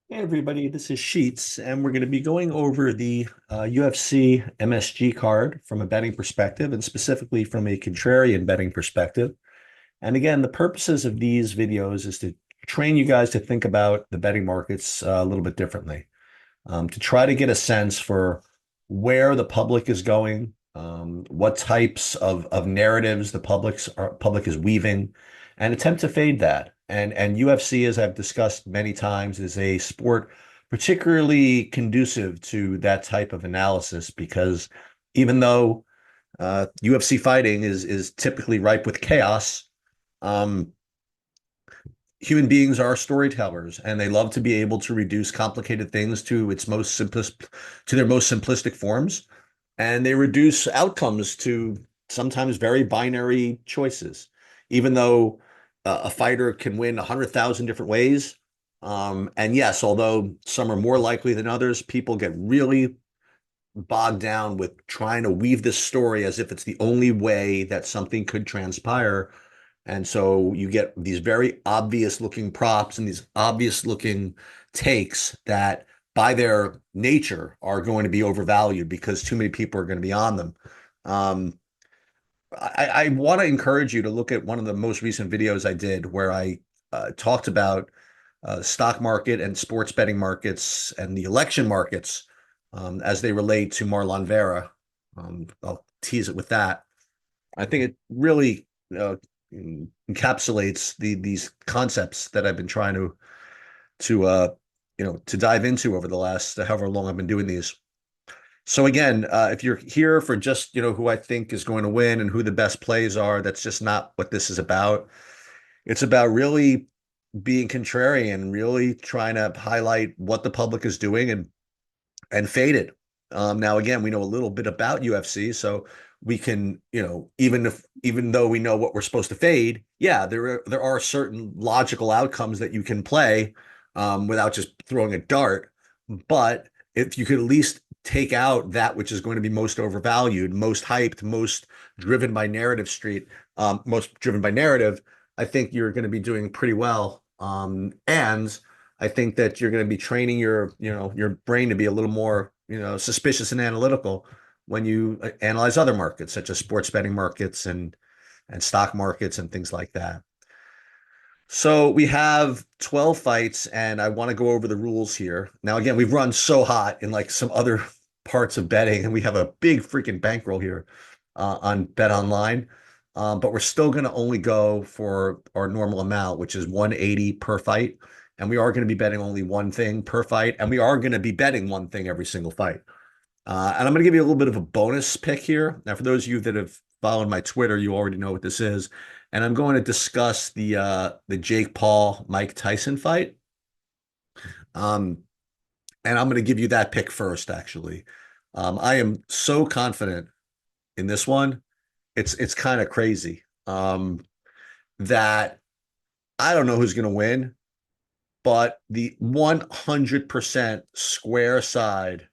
Hey everybody, this is Sheets, and we're going to be going over the UFC MSG card from a betting perspective, and specifically from a contrarian betting perspective. And again, the purposes of these videos is to train you guys to think about the betting markets a little bit differently, to try to get a sense for where the public is going, what types of narratives the public is weaving, and attempt to fade that. And UFC, as I've discussed many times, is a sport particularly conducive to that type of analysis because even though UFC fighting is typically ripe with chaos, um, human beings are storytellers and they love to be able to reduce complicated things to their most simplistic forms, and they reduce outcomes to sometimes very binary choices, even though a fighter can win 100,000 different ways. And yes, although some are more likely than others, people get really bogged down with trying to weave this story as if it's the only way that something could transpire. And so you get these very obvious looking props and these obvious looking takes that by their nature are going to be overvalued because too many people are going to be on them. Um, I want to encourage you to look at one of the most recent videos I did where I talked about stock market and sports betting markets and the election markets as they relate to Marlon Vera. I'll tease it with that. I think it really encapsulates these concepts that I've been trying to dive into over the last however long I've been doing these. So again, if you're here for just who I think is going to win and who the best plays are, that's just not what this is about. It's about really being contrarian, really trying to highlight what the public is doing and fade it. Now, again, we know a little bit about UFC, so we can, even though we know what we're supposed to fade, yeah, there are certain logical outcomes that you can play without just throwing a dart. But if you could at least take out that which is going to be most overvalued, most hyped, most driven by narrative most driven by narrative, I think you're going to be doing pretty well. And I think that you're going to be training your brain to be a little more, suspicious and analytical when you analyze other markets, such as sports betting markets and stock markets and things like that. So we have 12 fights, and I want to go over the rules here. Now, again, we've run so hot in like some other parts of betting, and we have a big freaking bankroll here on Bet Online. But we're still going to only go for our normal amount, which is 180 per fight. And we are going to be betting only one thing per fight, and we are going to be betting one thing every single fight. And I'm going to give you a little bit of a bonus pick here. Now, for those of you that have followed my Twitter, you already know what this is. And I'm going to discuss the Jake Paul Mike Tyson fight. Um, and I'm going to give you that pick first, actually. I am so confident in this one. It's kind of crazy. That I don't know who's going to win, but the 100% square side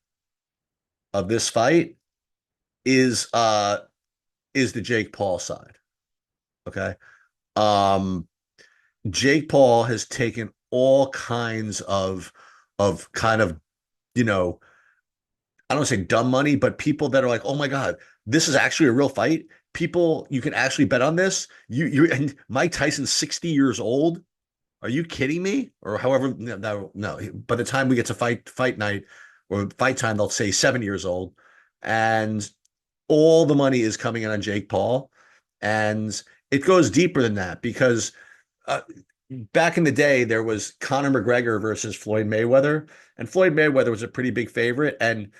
of this fight is uh is the Jake Paul side. Okay. Um, Jake Paul has taken all kinds of kind of, you know, I don't want to say dumb money, but people that are like, oh my God, this is actually a real fight. People, you can actually bet on this. And Mike Tyson's 60 years old. Are you kidding me? Or however, no, no, no. By the time we get to fight night or fight time, they'll say 7 years old. And all the money is coming in on Jake Paul. And it goes deeper than that because uh, back in the day, there was Conor McGregor versus Floyd Mayweather, and Floyd Mayweather was a pretty big favorite. And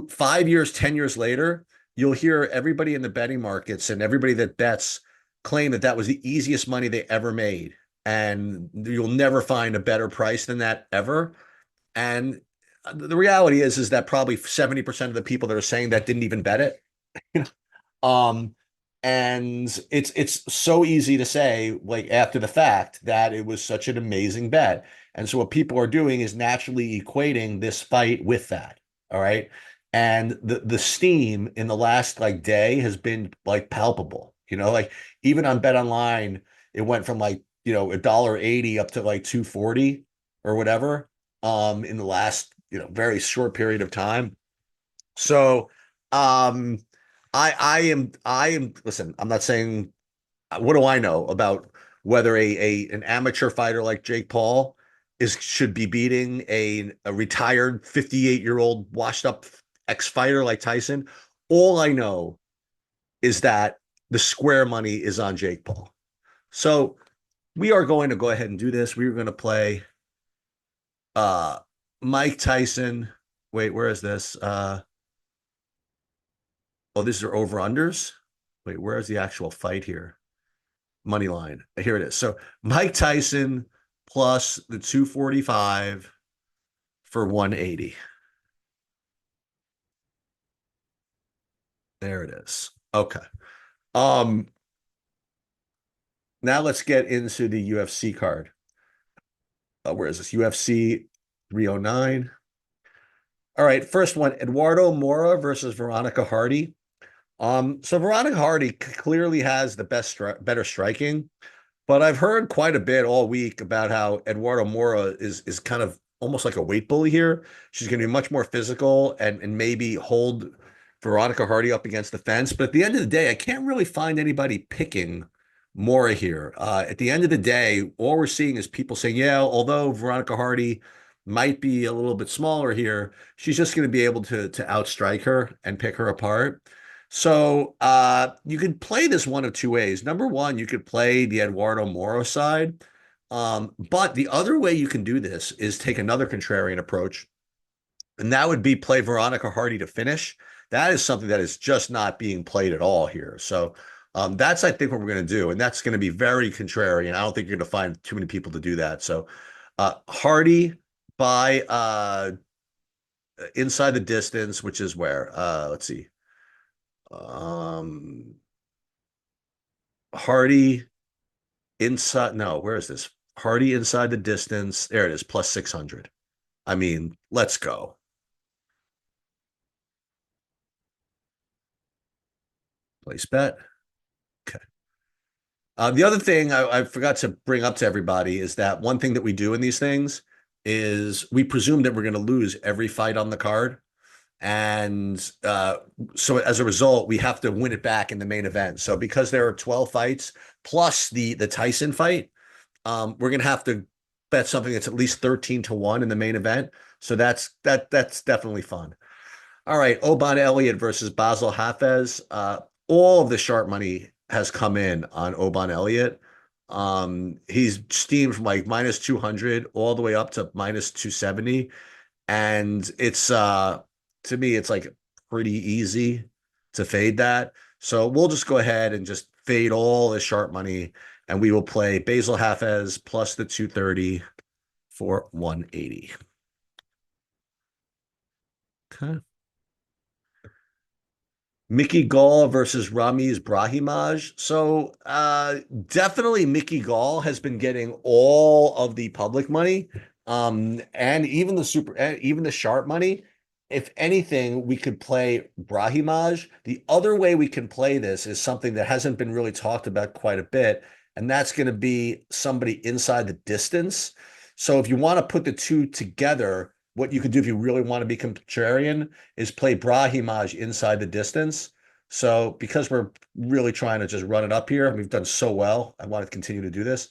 5 years, 10 years later, you'll hear everybody in the betting markets and everybody that bets claim that that was the easiest money they ever made. And you'll never find a better price than that ever. And the reality is that probably 70% of the people that are saying that didn't even bet it. Um, and it's so easy to say, like after the fact, that it was such an amazing bet. And so what people are doing is naturally equating this fight with that. All right. And the steam in the last like day has been like palpable. Like even on Bet Online, it went from like, $1.80 up to like 240 or whatever. in the last, very short period of time. So um I am listen, I'm not saying what do I know about whether a an amateur fighter like Jake Paul is should be beating a retired 58-year-old washed up ex-fighter like Tyson. All I know is that the square money is on Jake Paul. So we are going to go ahead and do this. We are going to play uh Mike Tyson. Wait, where is this? Oh, these are over unders. Wait, where is the actual fight here? Money line. Here it is. So Mike Tyson plus the 245 for 180. There it is. Okay. Um, Now let's get into the UFC card. Where is this? UFC 309. All right, first one, Eduardo Mora versus Veronica Hardy. So Veronica Hardy clearly has the better striking. But I've heard quite a bit all week about how Eduardo Mora is kind of almost like a weight bully here. She's going to be much more physical and maybe hold Veronica Hardy up against the fence. But at the end of the day, I can't really find anybody picking Mora here. At the end of the day, all we're seeing is people saying, yeah, although Veronica Hardy might be a little bit smaller here, she's just going to be able to outstrike her and pick her apart. So you could play this one of two ways. Number one, you could play the Eduardo Moro side. But the other way you can do this is take another contrarian approach, and that would be play Veronica Hardy to finish. That is something that is just not being played at all here. So that's, I think, what we're going to do. And that's going to be very contrarian. I don't think you're going to find too many people to do that. So Hardy by inside the distance, which is where? Let's see. Um, Hardy inside. No, where is this? Hardy inside the distance. There it is, plus 600. I mean, let's go. Place bet. Okay. The other thing I forgot to bring up to everybody is that one thing that we do in these things is we presume that we're going to lose every fight on the card. And so as a result, we have to win it back in the main event. So because there are 12 fights plus the Tyson fight, we're gonna have to bet something that's at least 13 to 1 in the main event. So that's definitely fun. All right, Oban Elliott versus Basil Hafez. All of the sharp money has come in on Oban Elliott. He's steamed from like minus 200 all the way up to minus 270. And it's to me, it's like pretty easy to fade that. So we'll just go ahead and just fade all the sharp money, and we will play Basil Hafez plus the 230 for 180. Okay. Mickey Gall versus Ramiz Brahimaj. So definitely Mickey Gall has been getting all of the public money, and even the sharp money. If anything, we could play Brahimaj. The other way we can play this is something that hasn't been really talked about quite a bit, and that's going to be somebody inside the distance. So if you want to put the two together, what you could do if you really want to be contrarian is play Brahimaj inside the distance. So because we're really trying to just run it up here, we've done so well. I want to continue to do this.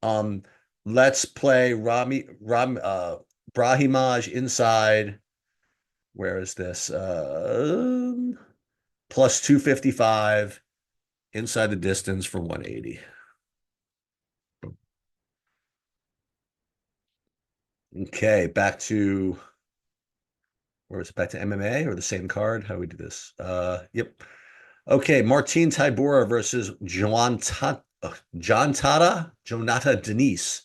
Um, let's play Brahimaj inside. Where is this? Plus 255 inside the distance for 180. Okay, back to where is it? Back to MMA or the same card? How do we do this? Yep. Okay, Martin Tybura versus Jonata Denise.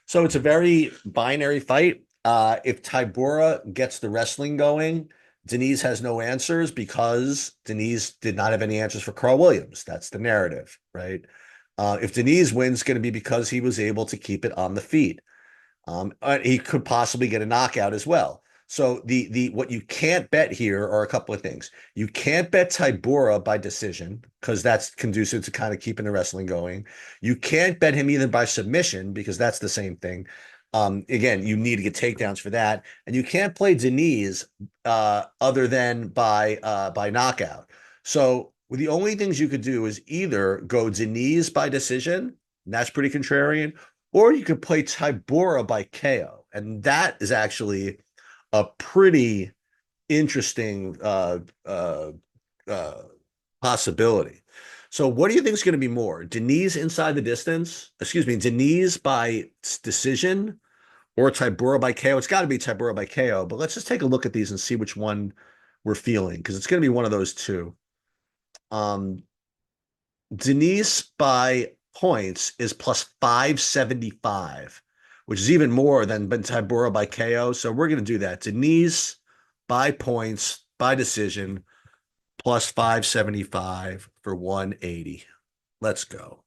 So it's a very binary fight. If Tybura gets the wrestling going, Denise has no answers because Denise did not have any answers for Carl Williams. That's the narrative, right? If Denise wins, it's going to be because he was able to keep it on the feet. He could possibly get a knockout as well. So the what you can't bet here are a couple of things. You can't bet Tybura by decision because that's conducive to kind of keeping the wrestling going. You can't bet him either by submission because that's the same thing. Again, you need to get takedowns for that, and you can't play Deniz other than by knockout. So the only things you could do is either go Deniz by decision, and that's pretty contrarian, or you could play Tybura by KO, and that is actually a pretty interesting uh, possibility. So, what do you think is going to be more? Deniz inside the distance? Excuse me, Deniz by decision or Tybura by KO? It's got to be Tybura by KO, but let's just take a look at these and see which one we're feeling because it's going to be one of those two. Um, Deniz by points is plus 575, which is even more than Tybura by KO. So we're going to do that. Deniz by points by decision plus 575 for 180. Let's go.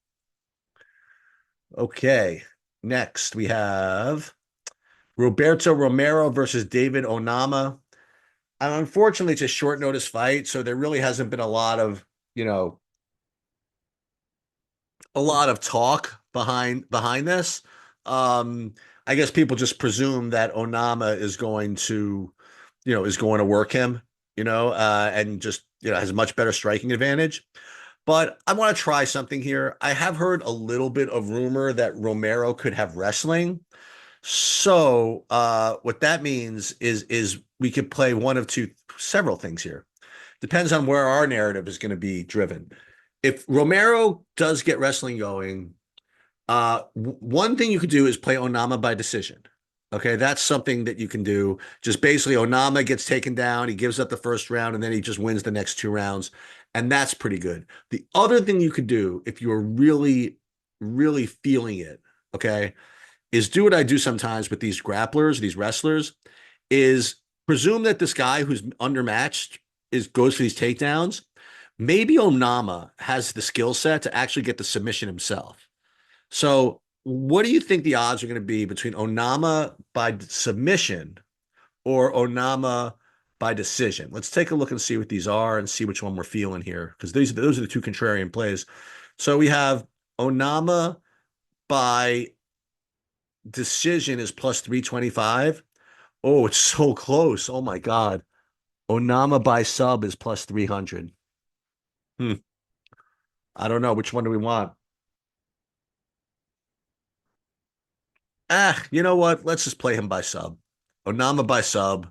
Okay. Next, we have Roberto Romero versus David Onama. And unfortunately, it's a short notice fight, so there really hasn't been you know, a lot of talk behind this. Um, I guess people just presume that Onama is going to, is going to work him, and just, has a much better striking advantage. But I want to try something here. I have heard a little bit of rumor that Romero could have wrestling. So what that means is we could play one of several things here. Depends on where our narrative is going to be driven. If Romero does get wrestling going, one thing you could do is play Onama by decision. Okay, that's something that you can do. Just basically, Onama gets taken down, he gives up the first round, and then he just wins the next two rounds. And that's pretty good. The other thing you could do, if you're really, really feeling it, okay, is do what I do sometimes with these grapplers, these wrestlers, is presume that this guy who's undermatched goes for these takedowns. Maybe Onama has the skill set to actually get the submission himself. So, what do you think the odds are going to be between Onama by submission or Onama by decision? Let's take a look and see what these are and see which one we're feeling here because those are the two contrarian plays. So we have Onama by decision is plus 325. Oh, it's so close. Oh my God. Onama by sub is plus 300. Hmm. I don't know. Which one do we want? You know what? Let's just play him by sub. Onama by sub.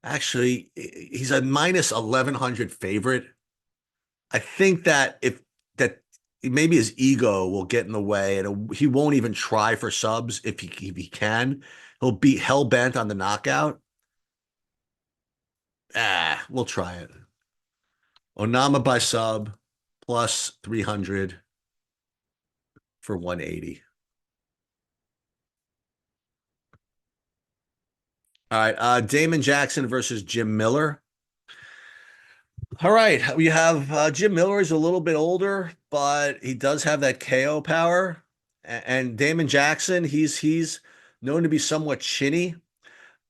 Actually, he's a minus 1100 favorite. I think that if that maybe his ego will get in the way and he won't even try for subs if he can. He'll be hell bent on the knockout. We'll try it. Onama by sub plus 300 for 180. All right, Damon Jackson versus Jim Miller. All right, we have Jim Miller is a little bit older, but he does have that KO power. And Damon Jackson, he's known to be somewhat chinny.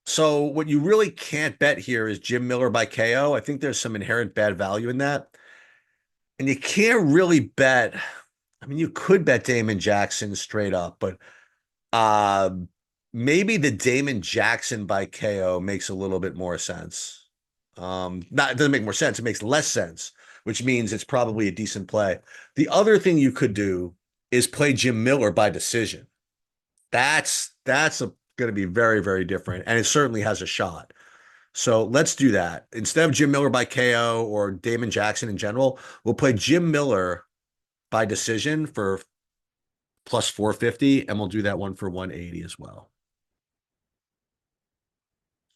So what you really can't bet here is Jim Miller by KO. I think there's some inherent bad value in that. And you can't really bet. I mean, you could bet Damon Jackson straight up, but uh, maybe the Damon Jackson by KO makes a little bit more sense. Not it doesn't make more sense. It makes less sense, which means it's probably a decent play. The other thing you could do is play Jim Miller by decision. That's going to be very, very different, and it certainly has a shot. So let's do that. Instead of Jim Miller by KO or Damon Jackson in general, we'll play Jim Miller by decision for plus 450, and we'll do that one for 180 as well.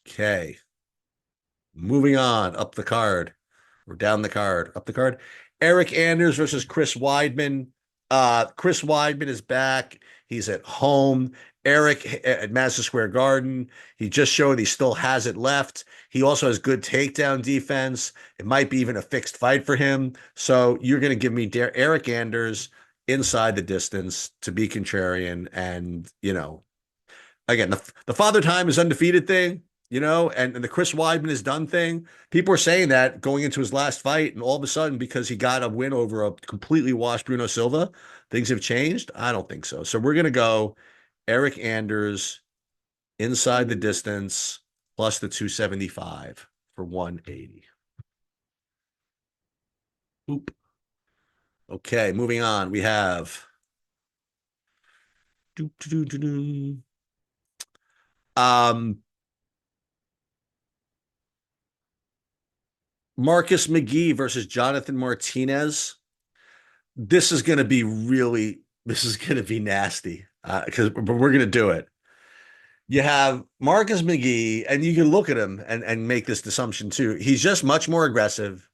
Okay. Moving on up the card or down the card, up the card. Eric Anders versus Chris Weidman. Chris Weidman is back. He's at home. Eric at Madison Square Garden. He just showed he still has it left. He also has good takedown defense. It might be even a fixed fight for him. So you're going to give me Eric Anders inside the distance to be contrarian. And, again, the Father Time is undefeated thing. and the Chris Weidman is done thing. People are saying that going into his last fight, and all of a sudden, because he got a win over a completely washed Bruno Silva, things have changed. I don't think so. So we're gonna go Eric Anders inside the distance plus the 275 for 180. Oop. Okay, moving on. We have doo, doo, doo, doo, um Marcus McGee versus Jonathan Martinez. This is going to be nasty because we're going to do it. You have Marcus McGee, and you can look at him and make this assumption too. He's just much more aggressive.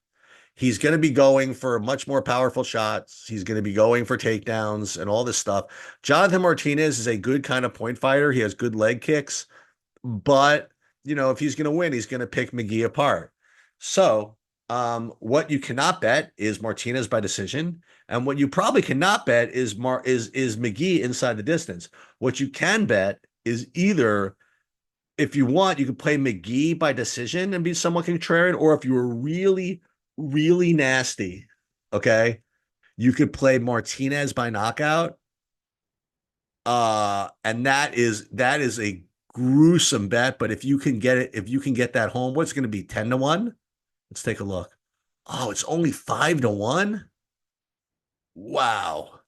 He's going to be going for much more powerful shots. He's going to be going for takedowns and all this stuff. Jonathan Martinez is a good kind of point fighter. He has good leg kicks. But, if he's going to win, he's going to pick McGee apart. So, what you cannot bet is Martinez by decision, and what you probably cannot bet is McGee inside the distance. What you can bet is either, if you want, you could play McGee by decision and be somewhat contrarian, or if you were really, really nasty, okay, you could play Martinez by knockout. And that is a gruesome bet, but if you can get it, if you can get that home, what's going to be 10-1? Let's take a look. Oh, it's only 5-1. Wow,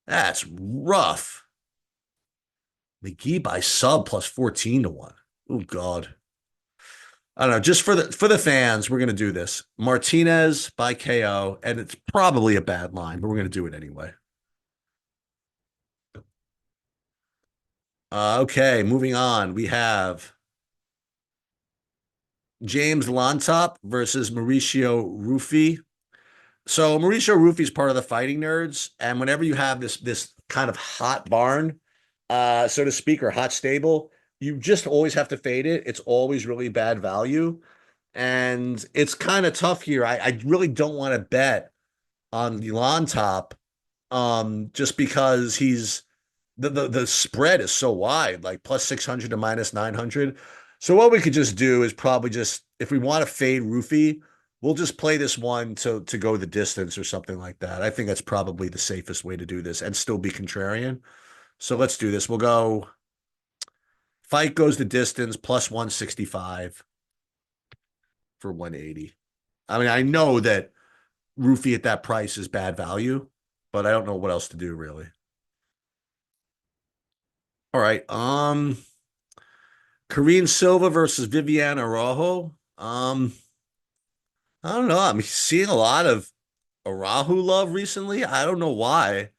that's rough. McGee by sub plus 14-1. Oh God. I don't know. Just for the fans, we're gonna do this. Martinez by KO, and it's probably a bad line, but we're gonna do it anyway. Okay, moving on. We have James Lontop versus Mauricio Rufy. So Mauricio Rufy is part of the Fighting Nerds, and whenever you have this kind of hot barn, so to speak, or hot stable, you just always have to fade it. It's always really bad value, and it's kind of tough here. I really don't want to bet on the Lontop, just because the spread is so wide, like plus 600 to minus 900. So what we could just do is probably just, if we want to fade Roofy, we'll just play this one to go the distance or something like that. I think that's probably the safest way to do this and still be contrarian. So let's do this. We'll go fight goes the distance plus 165 for 180. I mean, I know that Roofy at that price is bad value, but I don't know what else to do really. All right. Karine Silva versus Viviane Araujo. I don't know. I'm seeing a lot of Araujo love recently. I don't know why.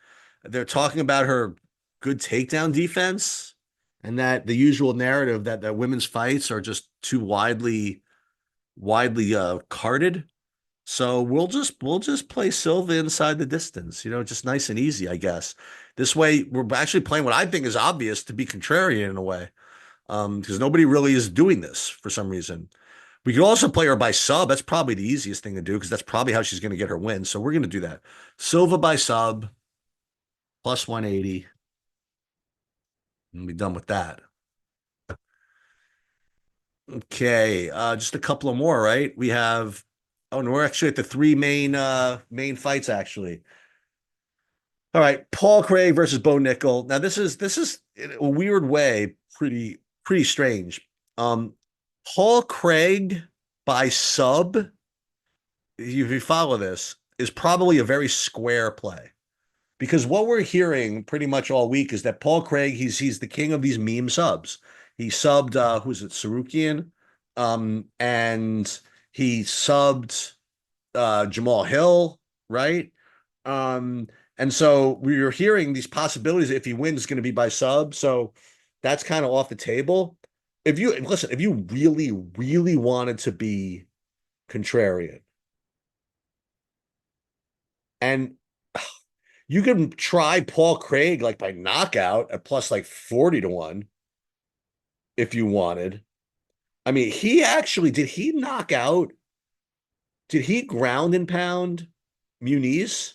They're talking about her good takedown defense, and that the usual narrative that women's fights are just too widely carded. So we'll just play Silva inside the distance, just nice and easy, I guess. This way, we're actually playing what I think is obvious to be contrarian in a way, because nobody really is doing this for some reason. We could also play her by sub. That's probably the easiest thing to do because that's probably how she's going to get her win. So we're going to do that. Silva by sub plus 180. And be done with that. Okay, just a couple of more, right? We have, oh no, we're actually at the three main fights actually. All right, Paul Craig versus Bo Nickel. Now this is in a weird way pretty strange. Um, Paul Craig by sub, if you follow this, is probably a very square play. Because what we're hearing pretty much all week is that Paul Craig, he's the king of these meme subs. He subbed who's it, Sarukian, and he subbed Jamal Hill, right? Um, and so we are hearing these possibilities. If he wins, it's going to be by sub. So that's kind of off the table. If you really, really wanted to be contrarian, and you can try Paul Craig like by knockout at plus like 40-1 if you wanted. I mean, did he knock out? Did he ground and pound Muniz?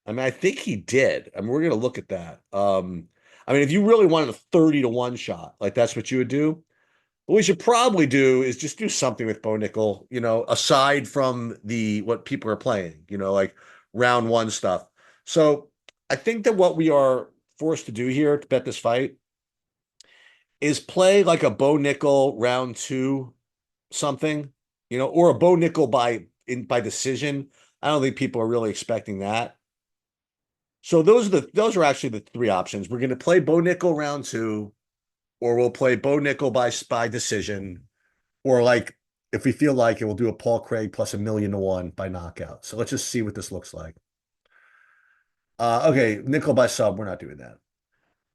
I mean, I think he did. I mean, we're gonna look at that. I mean, if you really wanted a 30-1 shot, like that's what you would do. What we should probably do is just do something with Bo Nickel, aside from the what people are playing, like round one stuff. So I think that what we are forced to do here to bet this fight is play like a Bo Nickel round two something, or a Bo Nickel by decision. I don't think people are really expecting that. So those are actually the three options. We're going to play Bo Nickel round two, or we'll play Bo Nickel by decision, or like if we feel like it, we'll do a Paul Craig plus 1,000,000 to 1 by knockout. So let's just see what this looks like. Okay, nickel by sub, we're not doing that.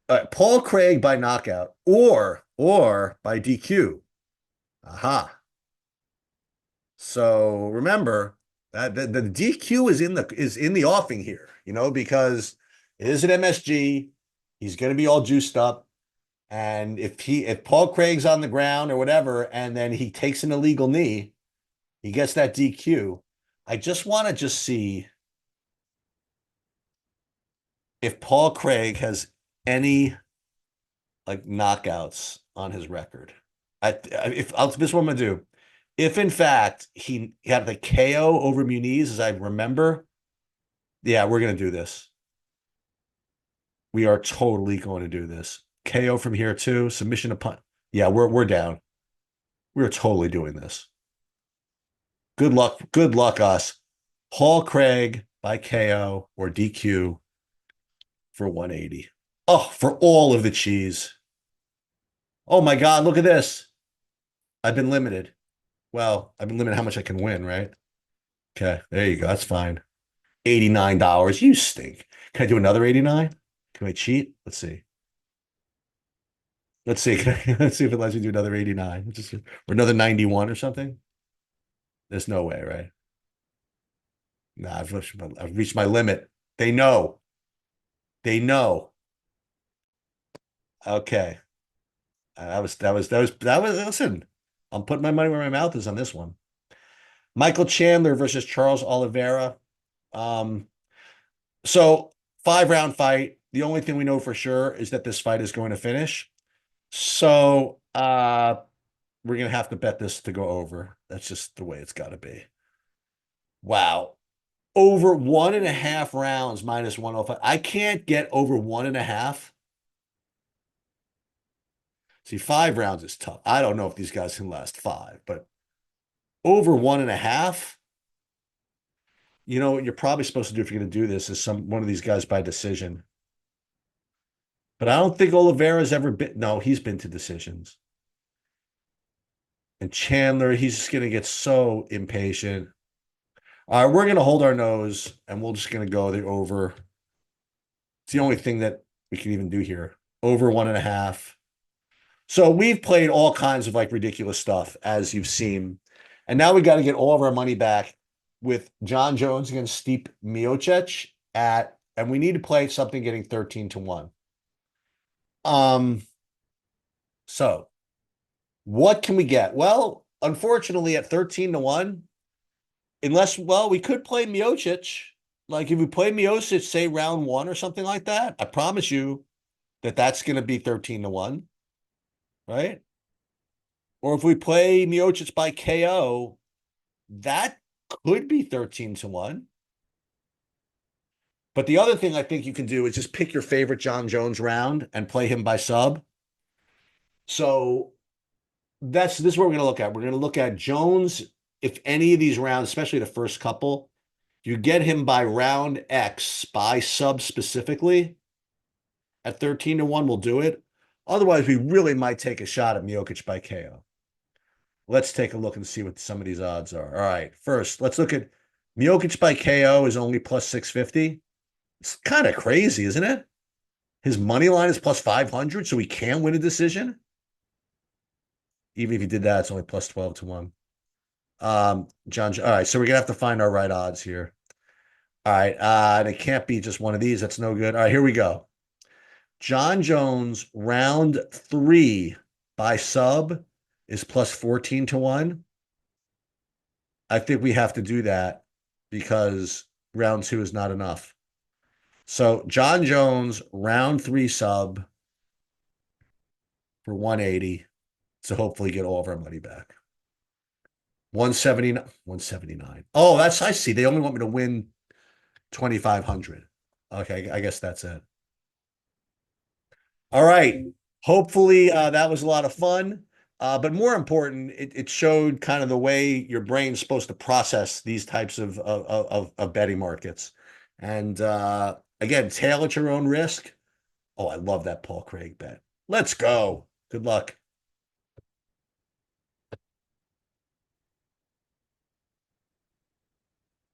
All right, Paul Craig by knockout or by DQ. Aha. So remember that the DQ is in the offing here, because it is an MSG. He's going to be all juiced up. And if Paul Craig's on the ground or whatever, and then he takes an illegal knee, he gets that DQ. I just want to just see if Paul Craig has any like knockouts on his record. This is what I'm gonna do. If in fact he had the KO over Muniz, as I remember, yeah, we're gonna do this. We are totally going to do this. KO from here too. Submission to punt. Yeah, we're down. We're totally doing this. Good luck. Good luck, us. Paul Craig by KO or DQ for 180. Oh, for all of the cheese. Oh my God, look at this. I've been limited. Well, I've been limited how much I can win, right? Okay, there you go. That's fine. $89. You stink. Can I do another 89? Can I cheat? Let's see. Let's see. Let's see if it lets me do another 89. Or another 91 or something. There's no way, right? Nah, I've reached my limit. They know. They know. Okay. Listen, I'm putting my money where my mouth is on this one. Michael Chandler versus Charles Oliveira. Um, so 5-round fight. The only thing we know for sure is that this fight is going to finish. So we're gonna have to bet this to go over. That's just the way it's got to be. Wow. Over 1.5 rounds minus 105. I can't get over 1.5. See, 5 rounds is tough. I don't know if these guys can last 5, but over 1.5. What you're probably supposed to do if you're going to do this is one of these guys by decision. But I don't think Oliveira's ever been. No, he's been to decisions. And Chandler, he's just going to get so impatient. All right, we're going to hold our nose and we're just going to go the over. It's the only thing that we can even do here. Over 1.5. So we've played all kinds of like ridiculous stuff, as you've seen. And now we got to get all of our money back with John Jones against Stipe Miocic and we need to play something getting 13-1. So what can we get? Well, unfortunately, at 13-1, we could play Miocic. Like if we play Miocic, say round one or something like that, I promise you that's going to be 13-1, right? Or if we play Miocic by KO, that could be 13-1. But the other thing I think you can do is just pick your favorite John Jones round and play him by sub. So this is what we're going to look at. We're going to look at Jones, if any of these rounds, especially the first couple, you get him by round X, by sub specifically, at 13-1, we'll do it. Otherwise, we really might take a shot at Miocic by KO. Let's take a look and see what some of these odds are. All right, first, let's look at Miocic by KO is only plus 650. It's kind of crazy, isn't it? His money line is plus 500, so he can win a decision. Even if he did that, it's only plus 12-1. John, all right, so we're gonna have to find our right odds here. All right, and it can't be just one of these. That's no good. All right, here we go. John Jones, round 3 by sub is plus 14-1. I think we have to do that because round 2 is not enough. So John Jones, round 3 sub for 180 to hopefully get all of our money back. 179, 179. Oh, that's, I see. They only want me to win 2,500. Okay, I guess that's it. All right. Hopefully that was a lot of fun. But more important, it showed kind of the way your brain's supposed to process these types of betting markets. And again, tail at your own risk. Oh, I love that Paul Craig bet. Let's go. Good luck.